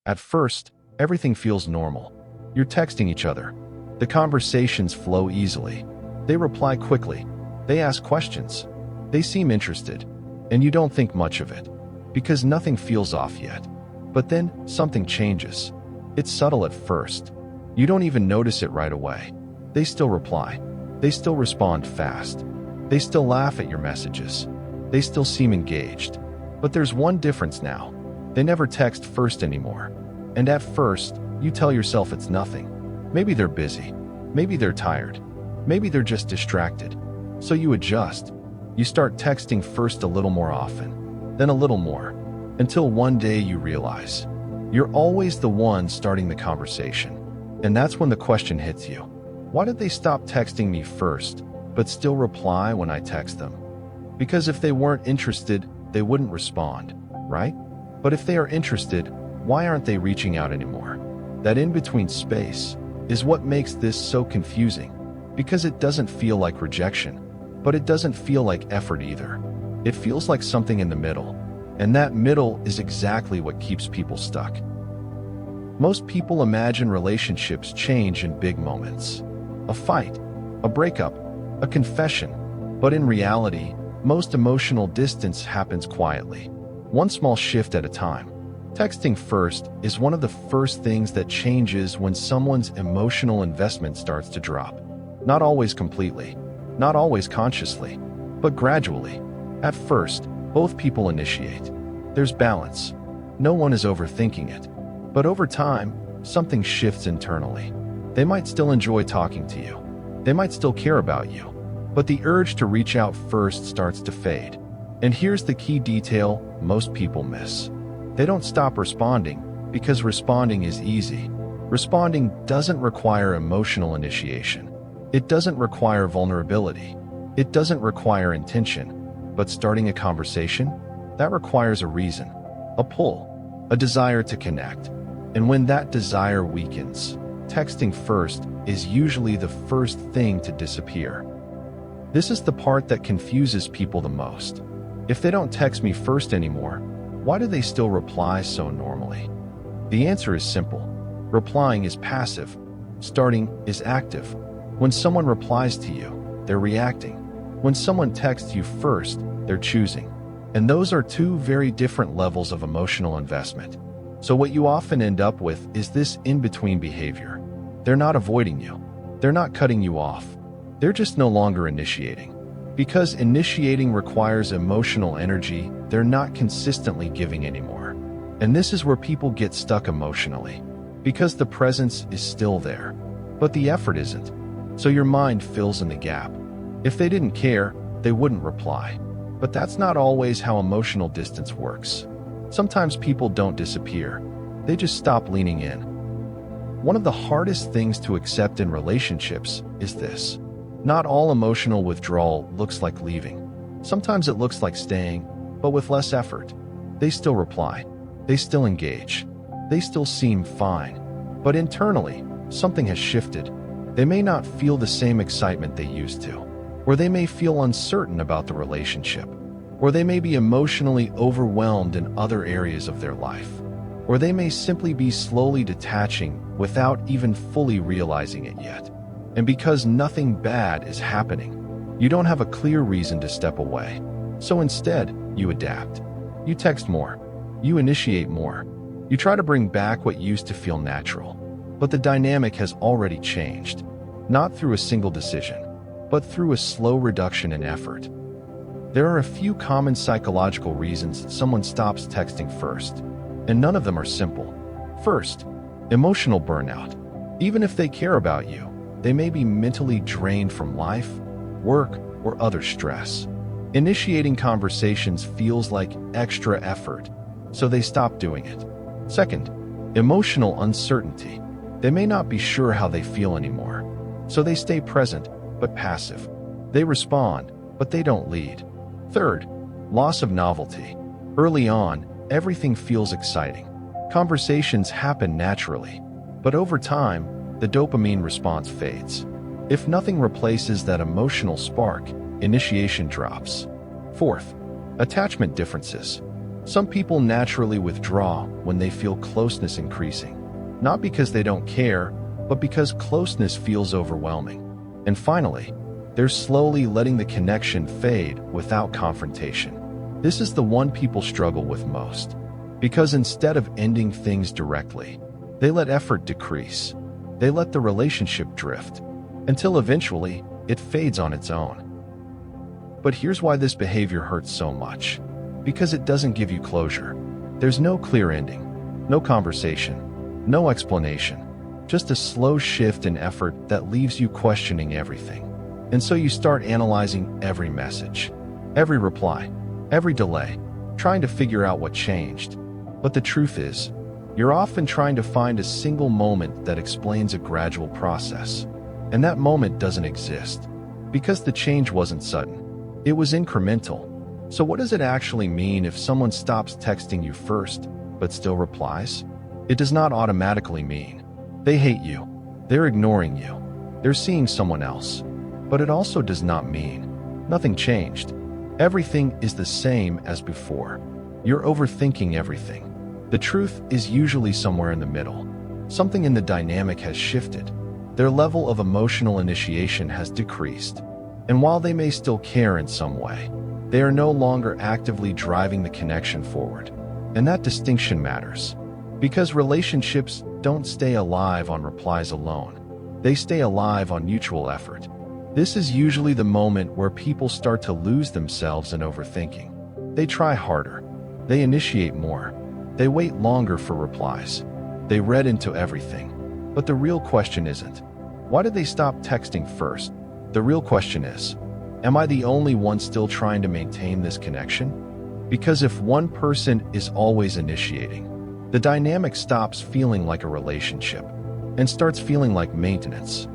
At first, everything feels normal. You're texting each other. The conversations flow easily. They reply quickly. They ask questions. They seem interested. And you don't think much of it, because nothing feels off yet. But then, something changes. It's subtle at first. You don't even notice it right away. They still reply. They still respond fast. They still laugh at your messages. They still seem engaged. But there's one difference now. They never text first anymore. And at first, you tell yourself it's nothing. Maybe they're busy. Maybe they're tired. Maybe they're just distracted. So you adjust. You start texting first a little more often, then a little more, until one day you realize you're always the one starting the conversation. And that's when the question hits you. Why did they stop texting me first, but still reply when I text them? Because if they weren't interested, they wouldn't respond, right? But if they are interested, why aren't they reaching out anymore? That in-between space is what makes this so confusing, because it doesn't feel like rejection, but it doesn't feel like effort either. It feels like something in the middle, and that middle is exactly what keeps people stuck. Most people imagine relationships change in big moments. A fight, a breakup, a confession. But in reality, most emotional distance happens quietly, one small shift at a time. Texting first is one of the first things that changes when someone's emotional investment starts to drop. Not always completely, not always consciously, but gradually. At first, both people initiate. There's balance. No one is overthinking it. But over time, something shifts internally. They might still enjoy talking to you. They might still care about you. But the urge to reach out first starts to fade. And here's the key detail most people miss. They don't stop responding because responding is easy. Responding doesn't require emotional initiation. It doesn't require vulnerability. It doesn't require intention. But starting a conversation, that requires a reason, a pull, a desire to connect. And when that desire weakens, texting first is usually the first thing to disappear. This is the part that confuses people the most. If they don't text me first anymore, why do they still reply so normally? The answer is simple. Replying is passive. Starting is active. When someone replies to you, they're reacting. When someone texts you first, they're choosing. And those are two very different levels of emotional investment. So what you often end up with is this in-between behavior. They're not avoiding you. They're not cutting you off. They're just no longer initiating. Because initiating requires emotional energy, they're not consistently giving anymore. And this is where people get stuck emotionally. Because the presence is still there, but the effort isn't. So your mind fills in the gap. If they didn't care, they wouldn't reply. But that's not always how emotional distance works. Sometimes people don't disappear. They just stop leaning in. One of the hardest things to accept in relationships is this. Not all emotional withdrawal looks like leaving. Sometimes it looks like staying, but with less effort. They still reply. They still engage. They still seem fine. But internally, something has shifted. They may not feel the same excitement they used to. Or they may feel uncertain about the relationship. Or they may be emotionally overwhelmed in other areas of their life. Or they may simply be slowly detaching without even fully realizing it yet. And because nothing bad is happening, you don't have a clear reason to step away. So instead, you adapt. You text more. You initiate more. You try to bring back what used to feel natural. But the dynamic has already changed. Not through a single decision, but through a slow reduction in effort. There are a few common psychological reasons someone stops texting first, and none of them are simple. First, emotional burnout. Even if they care about you, they may be mentally drained from life, work, or other stress. Initiating conversations feels like extra effort, so they stop doing it. Second, emotional uncertainty. They may not be sure how they feel anymore, so they stay present, but passive. They respond, but they don't lead. Third, loss of novelty. Early on, everything feels exciting. Conversations happen naturally, but over time, the dopamine response fades. If nothing replaces that emotional spark, initiation drops. Fourth, attachment differences. Some people naturally withdraw when they feel closeness increasing, not because they don't care, but because closeness feels overwhelming. And finally, they're slowly letting the connection fade without confrontation. This is the one people struggle with most, because instead of ending things directly, they let effort decrease. They let the relationship drift, until eventually it fades on its own. But here's why this behavior hurts so much. Because it doesn't give you closure. There's no clear ending, no conversation, no explanation, just a slow shift in effort that leaves you questioning everything. And so you start analyzing every message, every reply, every delay, trying to figure out what changed. But the truth is, you're often trying to find a single moment that explains a gradual process. And that moment doesn't exist, because the change wasn't sudden. It was incremental. So what does it actually mean if someone stops texting you first, but still replies? It does not automatically mean they hate you, they're ignoring you, they're seeing someone else. But it also does not mean nothing changed. Everything is the same as before. You're overthinking everything. The truth is usually somewhere in the middle. Something in the dynamic has shifted. Their level of emotional initiation has decreased. And while they may still care in some way, they are no longer actively driving the connection forward. And that distinction matters. Because relationships don't stay alive on replies alone. They stay alive on mutual effort. This is usually the moment where people start to lose themselves in overthinking. They try harder. They initiate more. They wait longer for replies. They read into everything. But the real question isn't, why did they stop texting first? The real question is, am I the only one still trying to maintain this connection? Because if one person is always initiating, the dynamic stops feeling like a relationship and starts feeling like maintenance.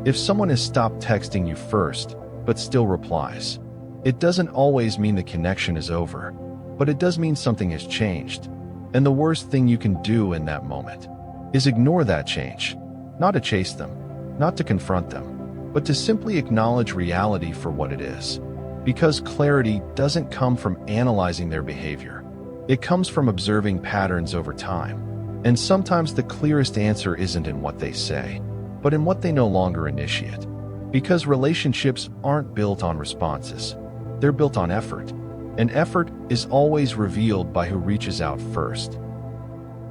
If someone has stopped texting you first, but still replies, it doesn't always mean the connection is over, but it does mean something has changed. And the worst thing you can do in that moment is ignore that change, not to chase them, not to confront them, but to simply acknowledge reality for what it is. Because clarity doesn't come from analyzing their behavior. It comes from observing patterns over time. And sometimes the clearest answer isn't in what they say, but in what they no longer initiate. Because relationships aren't built on responses. They're built on effort. And effort is always revealed by who reaches out first.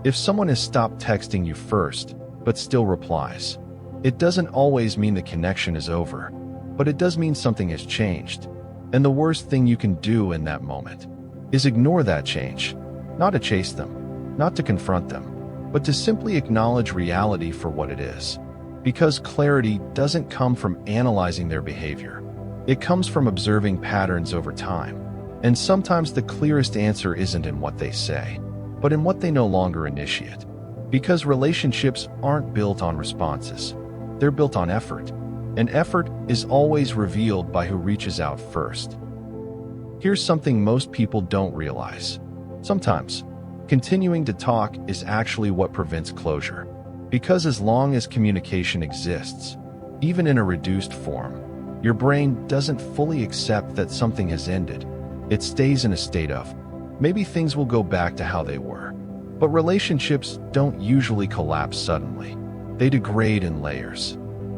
If someone has stopped texting you first, but still replies, it doesn't always mean the connection is over, but it does mean something has changed. And the worst thing you can do in that moment is ignore that change, not to chase them, not to confront them, but to simply acknowledge reality for what it is. Because clarity doesn't come from analyzing their behavior. It comes from observing patterns over time. And sometimes the clearest answer isn't in what they say, but in what they no longer initiate. Because relationships aren't built on responses. They're built on effort, and effort is always revealed by who reaches out first. Here's something most people don't realize. Sometimes, continuing to talk is actually what prevents closure. Because as long as communication exists, even in a reduced form, your brain doesn't fully accept that something has ended. It stays in a state of, maybe things will go back to how they were. But relationships don't usually collapse suddenly. They degrade in layers.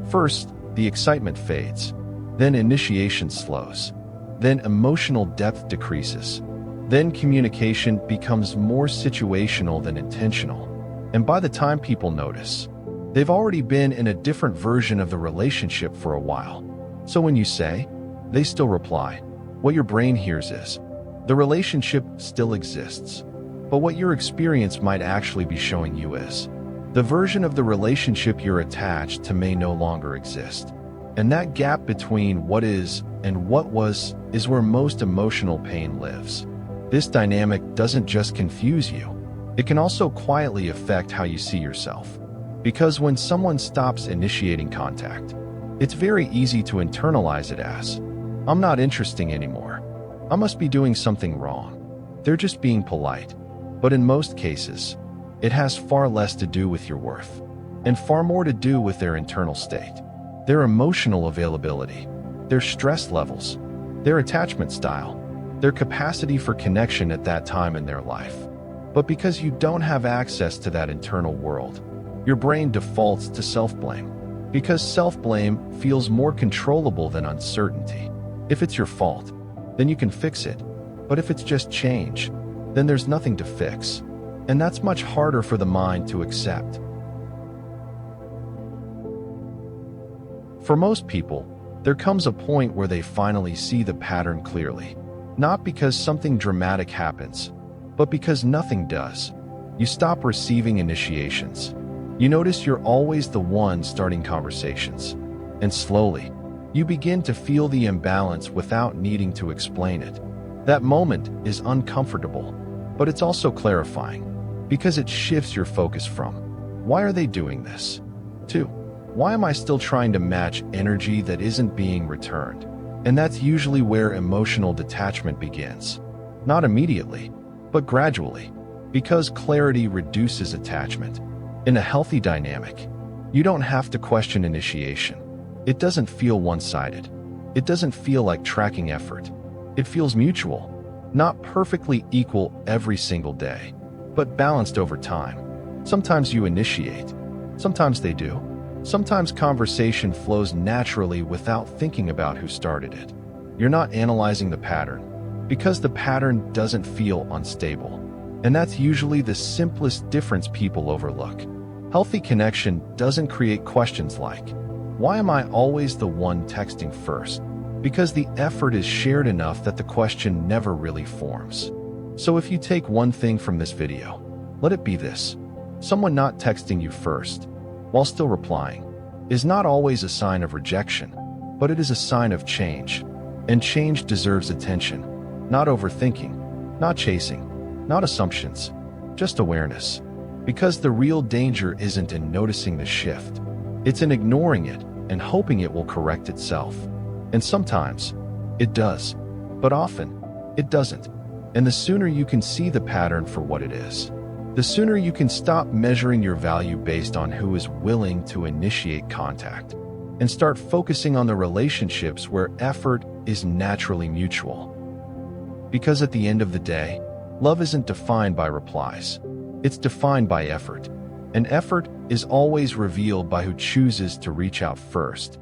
First, the excitement fades. Then initiation slows. Then emotional depth decreases. Then communication becomes more situational than intentional. And by the time people notice, they've already been in a different version of the relationship for a while. So when you say, they still reply, what your brain hears is, the relationship still exists. But what your experience might actually be showing you is, the version of the relationship you're attached to may no longer exist. And that gap between what is and what was is where most emotional pain lives. This dynamic doesn't just confuse you. It can also quietly affect how you see yourself. Because when someone stops initiating contact, it's very easy to internalize it as, I'm not interesting anymore. I must be doing something wrong. They're just being polite. But in most cases, it has far less to do with your worth, and far more to do with their internal state, their emotional availability, their stress levels, their attachment style, their capacity for connection at that time in their life. But because you don't have access to that internal world, your brain defaults to self-blame. Because self-blame feels more controllable than uncertainty. If it's your fault, then you can fix it. But if it's just change, then there's nothing to fix. And that's much harder for the mind to accept. For most people, there comes a point where they finally see the pattern clearly. Not because something dramatic happens, but because nothing does. You stop receiving initiations. You notice you're always the one starting conversations. And slowly, you begin to feel the imbalance without needing to explain it. That moment is uncomfortable, but it's also clarifying, because it shifts your focus from, why are they doing this? To, why am I still trying to match energy that isn't being returned? And that's usually where emotional detachment begins. Not immediately, but gradually, because clarity reduces attachment. In a healthy dynamic, you don't have to question initiation. It doesn't feel one-sided. It doesn't feel like tracking effort. It feels mutual, not perfectly equal every single day, but balanced over time. Sometimes you initiate, sometimes they do. Sometimes conversation flows naturally without thinking about who started it. You're not analyzing the pattern, because the pattern doesn't feel unstable. And that's usually the simplest difference people overlook. Healthy connection doesn't create questions like, why am I always the one texting first? Because the effort is shared enough that the question never really forms. So if you take one thing from this video, let it be this. Someone not texting you first, while still replying, is not always a sign of rejection, but it is a sign of change. And change deserves attention, not overthinking, not chasing, not assumptions, just awareness. Because the real danger isn't in noticing the shift. It's in ignoring it and hoping it will correct itself. And sometimes, it does. But often, it doesn't. And the sooner you can see the pattern for what it is, the sooner you can stop measuring your value based on who is willing to initiate contact and start focusing on the relationships where effort is naturally mutual. Because at the end of the day, love isn't defined by replies. It's defined by effort. And effort is always revealed by who chooses to reach out first.